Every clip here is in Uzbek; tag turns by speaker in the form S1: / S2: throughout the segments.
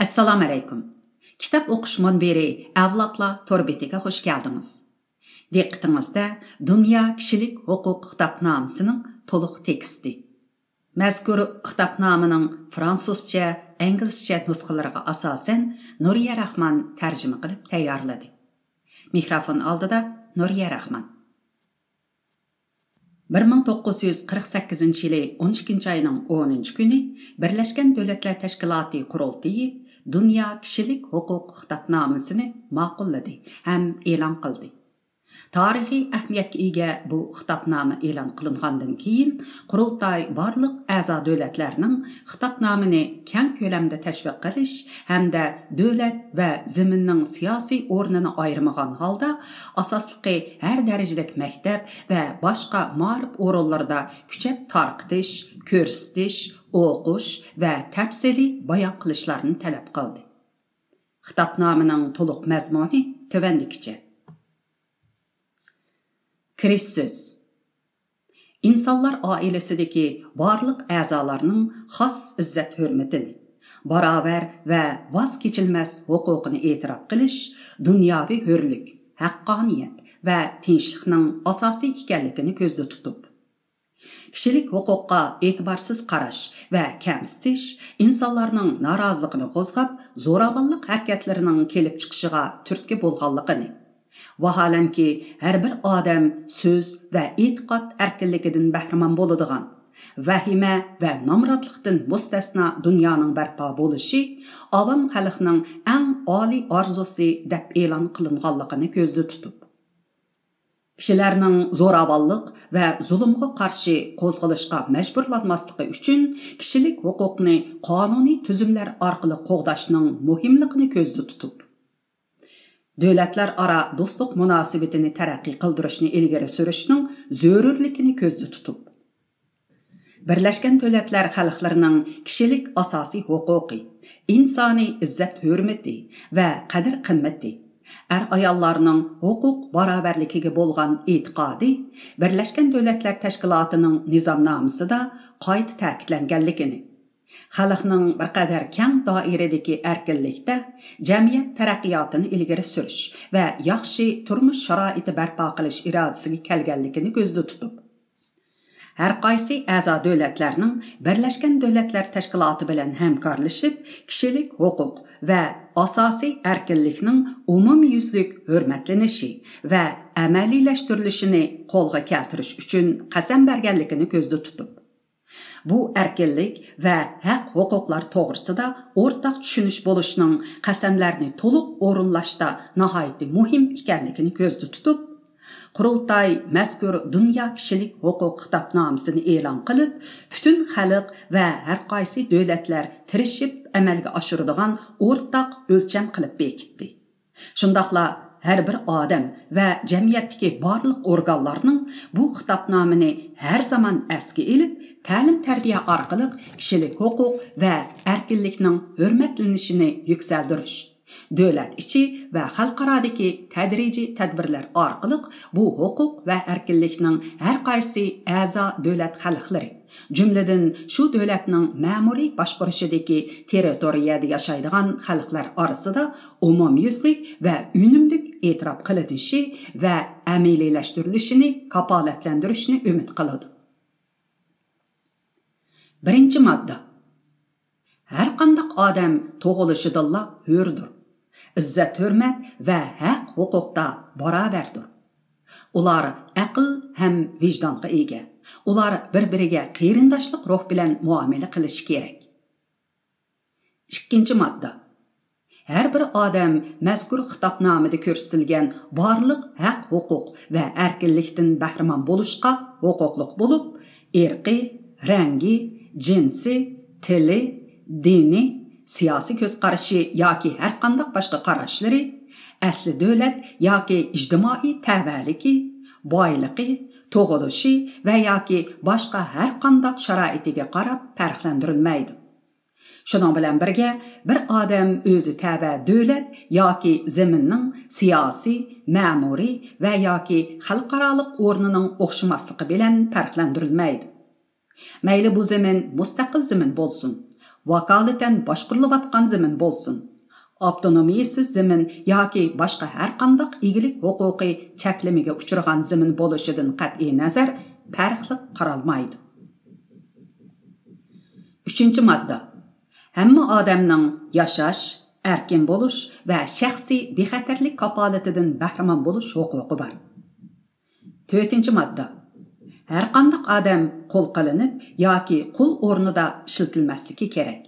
S1: Assalamu alaykum. Kitap o'qish munbiri avlodlar to'rbetiga xush keldingiz. Diqqatingizda Dunyo kishilik huquq kitobnomasining to'liq teksti. Mazkur kitobnomining fransuzcha, inglizcha nusxalariga asosan Nuriya Rahman tarjima qilib tayyorladi. Mikrofon oldida Nuriya Rahman. 1948 yili 12 ayning 10 kuni Birlashgan Davlatlar Tashkiloti qurultiyi Dunyo kishilik huquq kitobnomasini ma'qulladi ham e'lon qildi. Tarixiy ahamiyatga ega bu kitobnoma e'lon qilingandan keyin qurultoy barliq a'zo davlatlarning kitobnomani keng ko'lamda tashviq qilish hamda davlat va zaminning siyosiy o'rnini ayirmagan holda asosligi har darajadagi maktab va boshqa ma'rif o'rinlarida kuchab tarqitish, ko'rsatish, o'qish va tafsiliy bayon qilishlarini talab qildi. Kitobnomining to'liq mazmuni tovandikicha. Kirish so'z. İnsanlar ailesideki barliq a'zolarning xos izzat hurmatini, barobar va voz kechilmas huquqini e'tirof qilish dunyoviy hurlik, haqqoniyat va tinchlikning asosiy ekanligini ko'zda tutib, kishilik huquqqa e'tiborsiz qarash va kamsitish insonlarning noroziligini qo'zg'ab, zo'ravonlik harakatlarining kelib chiqishiga turtki bo'lganligini, vaholanki har bir odam so'z va e'tiqod erkinligidan bahramand bo'ladigan, vahima va nomrodlikdan mustasno dunyoning barpo bo'lishi avam xalqning eng oliy orzusi deb e'lon qilinganligini ko'zda tutib, kishilarning zo'ravonlik va zulmga qarshi qo'zg'alishga majburlanmasligi uchun kishilik huquqni qonuniy tuzumlar orqali qo'g'dashning muhimligini ko'zda tutib, davlatlar aro do'stlik munosabatini taraqqiy qildirishni ilgari surishning zarurligini ko'zda tutib, Birlashgan Davlatlar xalqlarining kishilik asosiy huquqi, insoniy izzat hurmati va qadr-qimmati, ayollarning huquq barobarligiga bo'lgan e'tiqodi Birlashgan Davlatlar Tashkilotining nizomnomasida qayta ta'kidlanganligini, xalqning bir qadar keng doiradagi erkinlikda jamiyat taraqqiyotini ilgari surish va yaxshi turmush sharoiti barpo qilish irodasiga kelganligini ko'zda tutib, har qaysi a'zo davlatlarning Birlashgan Davlatlar Tashkiloti bilan hamkorlashib, kishilik huquq va asosiy erkinlikning umumyuzlik hurmatlanishi va amaliylashtirilisini qo'lga keltirish uchun qasam berganligini ko'zda tutib, bu erkinlik va haq huquqlar to'g'risida o'rtaq tushunish bo'lishining qasamlarni to'liq o'rinlashda nihoyatda muhim ekanligini ko'zda tutib, qurultoy mazkur Dunyo kishilik huquq kitobnomasini e'lon qilib, butun xalq va har qaysi davlatlar tirishib amalga oshiradigan o'rtaq o'lcham qilib bekitdi. Shundaqla har bir odam va jamiyatdagi barliq organlarning bu kitobnomani har zaman asga ilib, ta'lim-tarbiya orqali kishilik huquq va erkinlikning hurmatlanishini yuksaltirish, davlat ichi va xalqarodagi tadrijiy tadbirlar orqali bu huquq va erkinlikning har qaysi a'zo davlat xalqlari, jumladan shu davlatning ma'muriy boshqarishidagi territoriyada yashaydigan xalqlar orasida umumyuzlik va unumli e'tirof qilinishi va amaliylashtirilishini kapolatlantirishni umid qiladi. Birinchi modda. Har qanday odam tug'ilishidalla hurdir. İzzat hurmat va haq huquqda barobardir. Ular aql ham vijdonga ega. Ular bir-biriga qarindoshlik ruh bilan muomala qilish kerak. Ikkinchi modda. Har bir odam mazkur kitobnomada ko'rsatilgan barliq haq huquq va erkinlikdan bahramand bo'lishga huquqli bo'lib, irqi, rangi, jinsi, tili, dini, siyosiy ko'zqarashi yoki har qanday boshqa qarashlari, asli davlat yoki ijtimoiy tavalligi, boyligi, tug'ilishi va yoki boshqa har qanday sharoitiga qarab farqlantirilmaydi. Shuning bilan birga bir odam o'zi tava davlat yoki zaminning siyosiy, ma'muriy va yoki xalqaroliq o'rnining o'xshamasligi bilan farqlantirilmaydi. Mayli bu zamin mustaqil zamin bo'lsin, vakolatan boshqarilayotgan zamin bo'lsin, avtonomiyasiz zamin yoki boshqa har qanday egilik huquqi cheklamaga uchragan zamin bo'lishidan qat'iy nazar farqli qaralmaydi. 3-modda. Hamma odamning yashash, erkin bo'lish va shaxsiy bexatarlik kapolatidan bahramand bo'lish huquqi bor. 4-modda. Har qanday odam qo'l qilinib yoki qul o'rnida ishlatilmasligi kerak.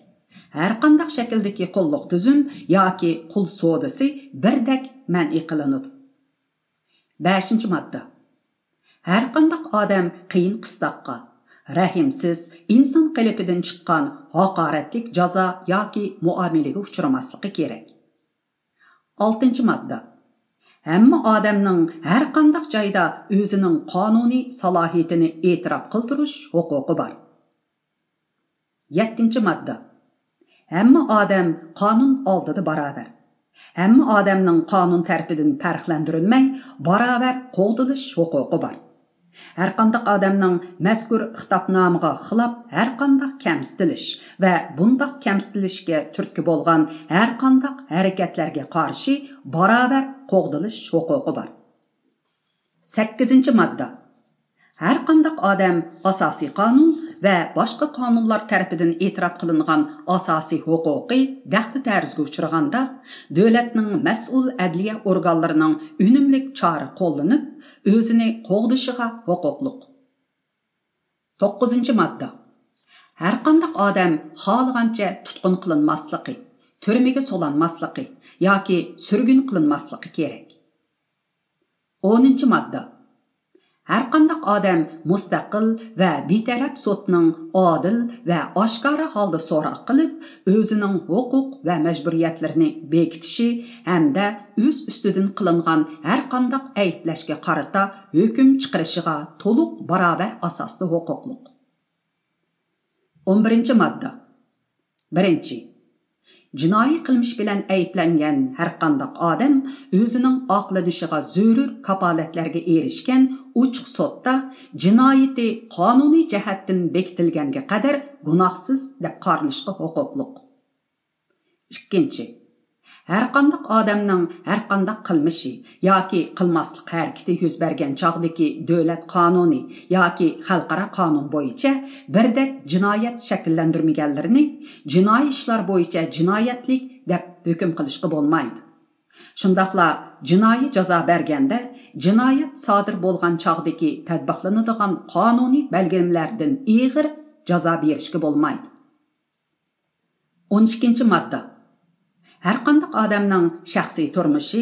S1: Har qanday shakldagi qulluq tuzum yoki qul savdosi birdek man'iy qilinadi. 5-modda. Har qanday odam qiyin qistoqqa, rahimsiz, inson qilipidan chiqqan haqoratlik jazo yoki muomalaga uchramasligi kerak. 6-modda. Hamma odamning har qanday joyda o'zining qonuniy salohiyatini e'tirof qildirish huquqi bor. 7-modda. Hamma odam qonun oldida barobar. Hamma odamning qonun tarafidan farqlantirilmay barobar qo'g'dilish huquqi bor. Har qanday odamning mazkur xitobnomaga xilof har qanday kamsitilish va bundoq kamsitilishga turtki bo'lgan har qanday harakatlarga qarshi barobar qo'g'dilish huquqi bor. 8-modda. Har qanday odam asosiy qonun va boshqa qonunlar tarafidan e'tirof qilingan asosiy huquqiy daxli tarzga uchraganda davlatning mas'ul adliya organlarining unumli chora qo'llanib o'zini qo'g'dishiga huquqliq. 9-modda. Har qanday odam xohlagancha tutqun qilinmasligi, turmaga solanmasligi yoki surgun qilinmasligi kerak. 10-modda. Har qanday odam mustaqil va betaraf sudning odil va oshkora holda so'roq qilib, o'zining huquq va majburiyatlarini bekitishi hamda o'z ustidan qilingan har qanday ayblashga qarata hukm chiqarishiga to'liq barobar asosda huquqliq. 11-modda. 1. Jinoiy qilmish bilan ayblangan har qanday odam o'zining oqlanishiga zarur kapolatlarga erishgan ochiq sudda jinoyati qonuniy jihatdan bekitilganga qadar gunohsiz deb qaralishga huquqliq. 2. Har qanday odamning har qanday qilmishi yoki qilmaslik harakati yuz bergan chog'dagi davlat qonuni yoki xalqaro qonun bo'yicha birdek jinoyat shakllantirmaganlarini jinoiy ishlar bo'yicha jinoyatlik deb hukm qilishga bo'lmaydi. Shundaqla jinoiy jazo berganda jinoyat sodir bo'lgan chog'dagi tatbiqlanadigan qonuniy belgilamalardan ig'ir jazo berishga bo'lmaydi. 12-modda. Har qanday odamning shaxsiy turmushi,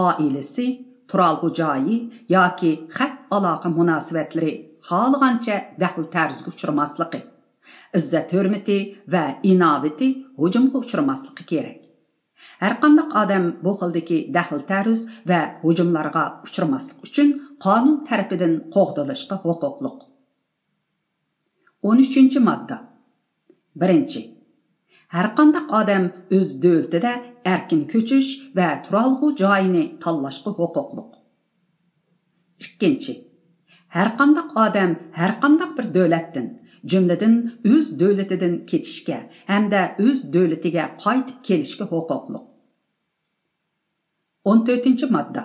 S1: oilasi, turalg'u joyi yoki xat aloqa munosabatlari xohlagancha daxl tarzga uchramasligi, izzat hurmati va inovati hujumga uchramasligi kerak. Har qanday odam bu xildagi daxl tarz va hujumlarga uchramaslik uchun qonun tarafidan qo'g'dilishga huquqliq. 13-modda. 1. Har qanday odam o'z davlatida erkin ko'chish va turalg'u joyini tanlashga huquqliq. 2. Har qanday odam har qanday bir davlatdan, jumladan o'z davlatidan ketishga hamda o'z davlatiga qaytib kelishga huquqliq. 14-modda.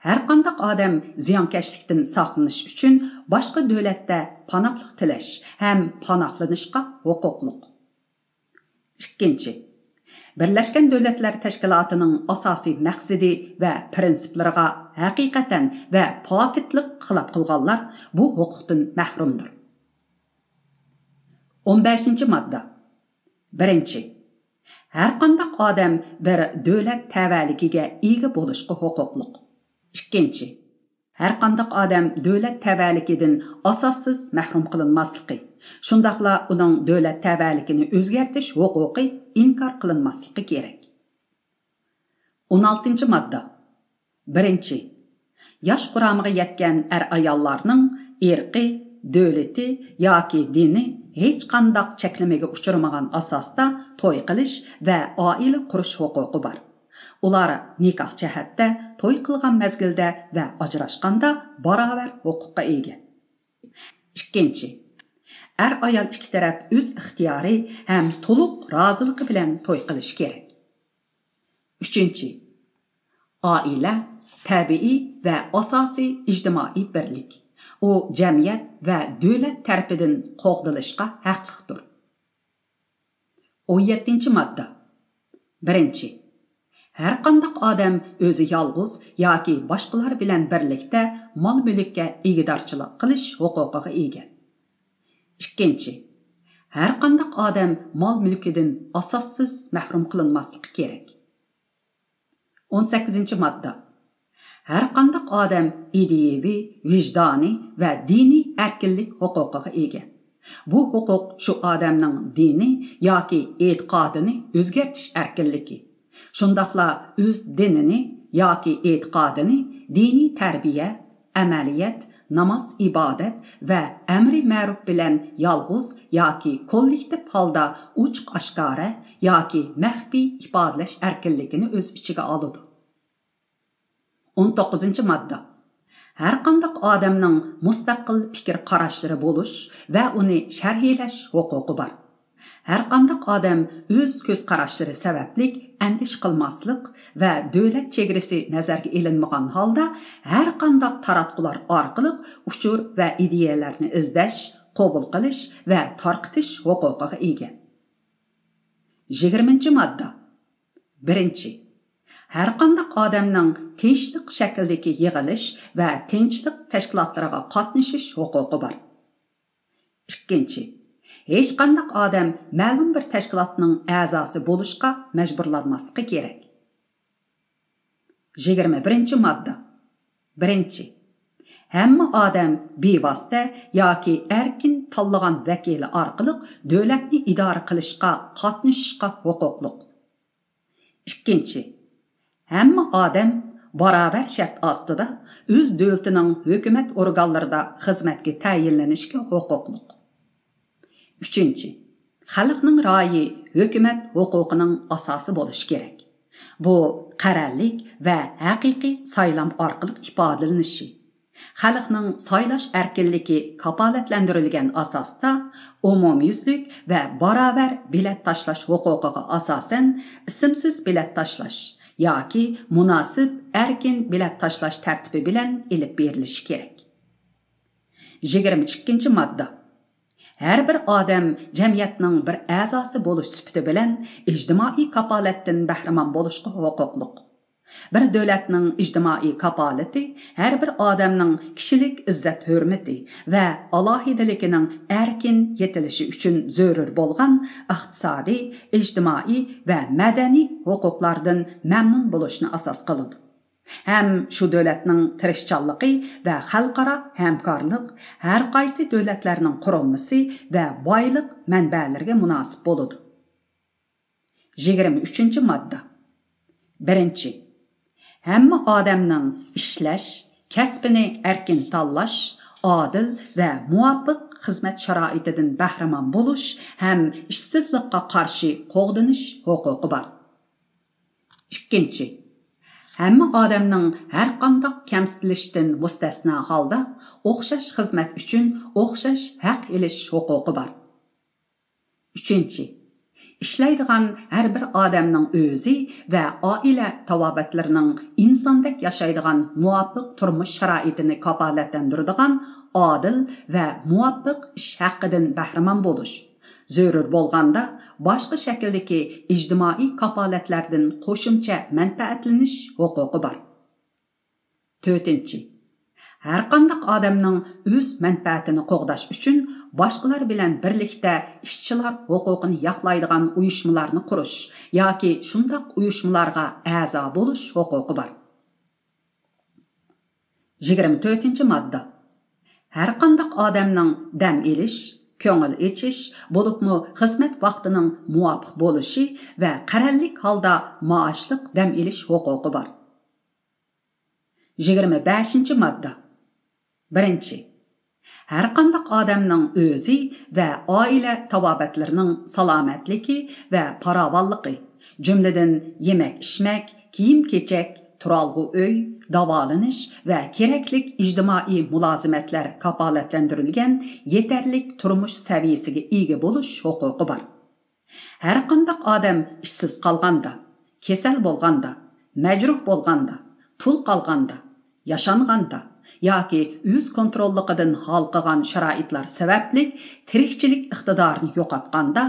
S1: Har qanday odam ziyonkashlikdan saqlanish uchun boshqa davlatda panohlik tilash ham panohlanishga huquqliq. 2. Birlashgan Davlatlar Tashkilotining asosiy maqsadi va prinsiplariga haqiqatan va pokitlik xilof qilganlar bu huquqdan mahrumdir. 15-modda. 1. Har qanday odam bir davlat tavalligiga ega bo'lishga huquqliq. 2. Har qanday odam davlat tavalligidan asossiz mahrum qilinmasligi, shundaqla uning davlat tavalligini o'zgartirish huquqi inkor qilinmasligi kerak. 16-modda. 1. Yosh quramiga yetgan ayollarning erqi, davlati yoki dini hech qanday cheklamaga uchramagan asosda to'y qilish va oila qurish huquqi bor. Ular nikoh jihatda, to'y qilgan mezgilda va ajrashganda barobar huquqqa ega. 2. ayol ikki taraf o'z ixtiyori ham to'liq roziligi bilan to'y qilish kerak. 3. Oila tabiiy va asosiy ijtimoiy birlik. U jamiyat va davlat tarafidan qo'g'dilishga haqlidir. 17. Madda. 1. Har qanday odam o'zi yolg'iz yoki boshqalar bilan birlikda mol-mulkka egidorchilik qilish huquqiga ega. 2. Har qanday odam mol-mulkidan asossiz mahrum qilinmasligi kerak. 18. Madda. Har qanday odam ideyaviy, vijdoniy va diniy erkinlik huquqiga ega. Bu huquq shu odamning dini yoki e'tiqodini o'zgartish erkinligi. Shundaqla o'z dinini yoki e'tiqodini diniy tarbiya, amaliyat, namoz, ibodat va amri ma'ruf bilan yolg'iz yoki kollektiv holda ochiq-oshkora yoki maxfiy ifodalash erkinligini o'z ichiga oladi. 19. Madda. Har qanday odamning mustaqil fikr qarashlari bo'lish va uni sharhlash huquqi bor. Har qanday odam o'z ko'z qarashlari sababli andish qilmaslik va davlat chegarasi nazarga ilinmagan holda har qanday taratqular orqali uchur va ideyalarni izlash, qabul qilish va tarqitish huquqiga ega. 20. Madda. 1. Har qanday odamning tinchlik shaklidagi yig'ilish va tinchlik tashkilotlariga qatnashish huquqi bor. 2. Hech qanday odam ma'lum bir tashkilotning a'zosi bo'lishga majburlanmasligi kerak. 21. Madda. 1. Hamma odam bevosita yoki erkin tanlagan vakili orqali davlatni idora qilishga, qatnashishga huquqli. 2. Hamma odam barobar shart ostida o'z davlatining hukumat organlarida xizmatga tayinlanishga huquqli. 3. Xalqning ra'yi hukumat huquqining asosi bo'lishi kerak. Bu qarorlik va haqiqiy saylam orqali ifodalanishi. Xalqning saylash erkinligi kapolatlantirilgan asosda umumyuzlik va barobar bilet tashlash huquqiga asosan ismsiz bilet tashlash yoki munosib erkin bilet tashlash tartibi bilan ilib berilishi kerak. 22. Madda. Her bir odam jamiyatning bir a'zosi bo'lish sifati bilan ijtimoiy kapolatdan bahramand bo'lishga huquqli. Bir davlatning ijtimoiy kapolati har bir odamning kishilik izzat hurmati va alohidaligining erkin yetilishi uchun zarur bo'lgan iqtisodiy, ijtimoiy va madaniy huquqlardan mamnun bo'lishni asos qiladi. Hem şu devletning tirishchanligi va xalqaro hamkorlik har qaysi davlatlarning qurilmasi va boylik manbalariga munosib bo'ladi. 23. Madda. 1. Hamma odamning ishlash, kasbini erkin tanlash, adil va muvofiq xizmat sharoitidan bahramand bo'lish ham ishsizlikqa qarshi qo'g'dinish huquqi bor. 2. Hamma odamning har qanday kamsitilishdan mustasno holda o'xshash xizmat uchun o'xshash haq olish huquqi bor. 3. Ishlaydigan har bir odamning o'zi va oila tavobatlarining insondek yashaydigan muvofiq turmush sharoitini kapolatlantiradigan adil va muvofiq ish haqidan bahramand bo'lish. Zarur bo'lganda boshqa shakldagi ijtimoiy kapolatlardan qo'shimcha manfaatlanish huquqi bor. 4. Har qanday odamning o'z manfaatini qo'g'dash uchun boshqalar bilan birlikda ishchilar huquqini yoqlaydigan uyushmalarni qurish yoki shundoq uyushmalarga a'zo bo'lish huquqi bor. 24. Madda. Har qanday odamning dam olish, ko'ngil ichish, bo'libmi xizmat vaqtining muvofiq bo'lishi va qarorlik holda maoshliq dam olish huquqi bor. 25. Madda. 1. Har qanday odamning o'zi va oila tavobatlarining salomatligi va farovonligi, jumladan yemak-ichmak, kiyim-kechak, turalgı öy, davalanish va keraklik ijtimoiy mulozimatlar kapolatlantirilgan yetarlik turmush saviyasiga ega bo'lish huquqi bor. Har qanday odam ishsiz qolganda, kasal bo'lganda, majruh bo'lganda, tul qolganda, yashanganda yoki o'z kontrolligidan halqagan sharoitlar sababli tirikchilik iqtidorini yo'qotganda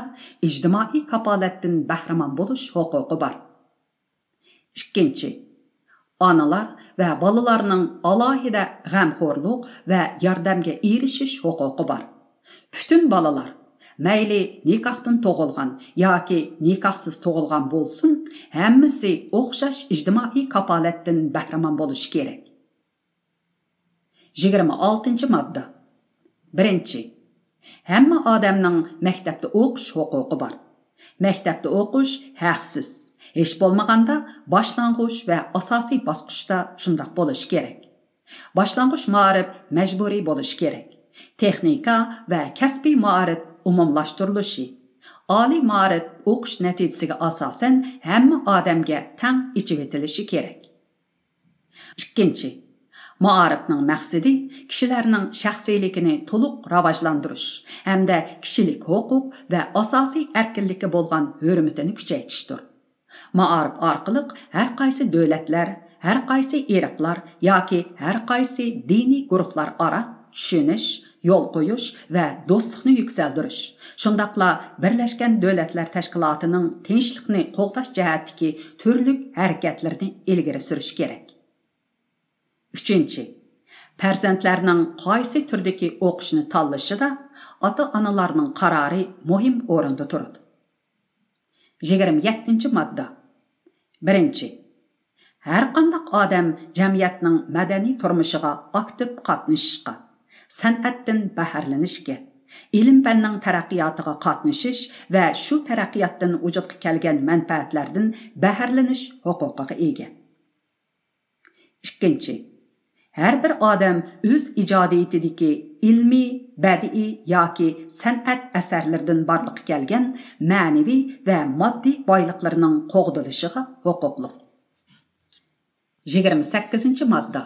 S1: ijtimoiy kapolatdan bahramon bo'lish huquqi bor. Ikkinchi, onalar va bolalarning alohida g'amxo'rlik va yordamga erishish huquqi bor. Bütün bolalar, mayli nikohdan tug'ilgan yoki nikohsiz tug'ilgan bo'lsin, hammasi o'xshash ijtimoiy kapolatdan bahramon bo'lishi kerak. 26-modda. 1. Hamma odamning maktabda o'qish huquqi bor. Maktabda o'qish haqsiz. Hech bo'lmaganda boshlang'ich va asosiy bosqichda shundoq bo'lishi kerak. Boshlang'ich ma'rif majburiy bo'lishi kerak. Texnika va kasbiy ma'rif umumlashtirilishi. Oliy ma'rif o'qish natijasiga asosan hamma odamga teng ichib etilishi kerak. 2. Ma'rifning maqsadi kishilarning shaxsiyligini to'liq rivojlantirish hamda kishilik huquq va asosiy erkinlikka bo'lgan hurmatini kuchaytirishdir. Ma'rif orqali har qaysi davlatlar, har qaysi irqlar yoki har qaysi diniy guruhlar aro tushunish, yo'l qo'yish va do'stlikni yuksaltirish, shundaqla Birlashgan Davlatlar Tashkilotining tinchlikni qo'g'dash jihatdagi turli harakatlarni ilgari surish kerak. 3. Farzandlarning qaysi turdagi o'qishni tanlashida ota-onalarning qarori muhim o'rinda turadi. 27-modda. 1. Har qanday odam jamiyatning madaniy turmushiga aktiv qatnashishga, san'atdan baharlanishga, ilm-fanning taraqqiyotiga qatnashish va shu taraqqiyotdan vujudga kelgan manfaatlardan baharlanish huquqiga ega. 2. Har bir odam o'z ijodiyatidagi ilmiy, badiiy yoki san'at asarlaridan barliqqa kelgan ma'naviy va moddiy boyliqlarining qo'g'dilishiga huquqli. 28-modda.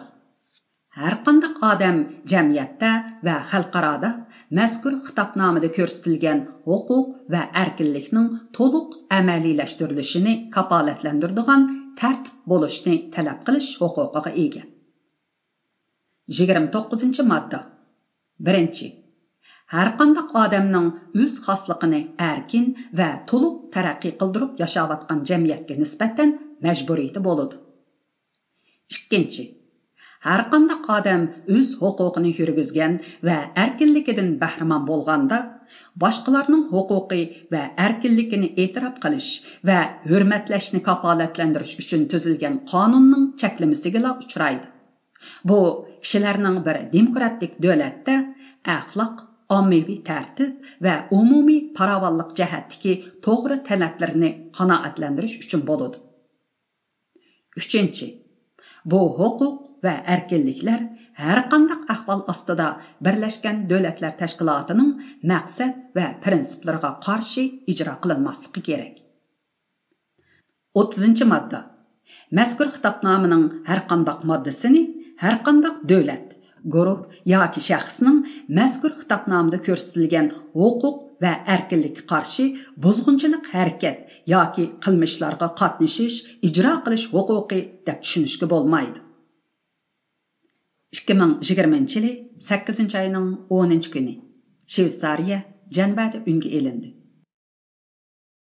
S1: Har qanday odam jamiyatda va xalqaroda mazkur xitobnomada ko'rsatilgan huquq va erkinlikning to'liq amaliylashtirilisini kapolatlantiradigan tartib bo'lishni talab qilish huquqiga ega. 29-modda. 1. Har qanday odamning o'z xosligini erkin va to'liq taraqqiy qildirib yashayotgan jamiyatga nisbatan majburiyati bo'ladi. 2. Har qanday odam o'z huquqini yurgizgan va erkinligidan bahramon bo'lganda, boshqalarning huquqi va erkinligini e'tirof qilish va hurmatlashni kapolatlantirish uchun tuzilgan qonunning cheklamasiga uchraydi. Bu kishilarning bir demokratik davlatda axloq, ommaviy tartib va umumiy farovonlik jihatdagi to'g'ri talablarni qanoatlantirish uchun bo'ladi. 3. Bu huquq va erkinliklar har qanday ahvol ostida Birlashgan Davlatlar Tashkilotining maqsad va prinsiplariga qarshi ijro qilinmasligi kerak. 30-modda. Mazkur xitobnomaning har qanday moddasini har qanday davlat, guruh yoki shaxsning mazkur xitobnomada ko'rsatilgan huquq va erkinlikka qarshi buzg'unchilik harakat yoki qilmishlarga qatnashish, ijro qilish huquqi deb tushunishga bo'lmaydi. 2020-yil 8-oyning 10-kuni Shveysariya Janbada unga elindi.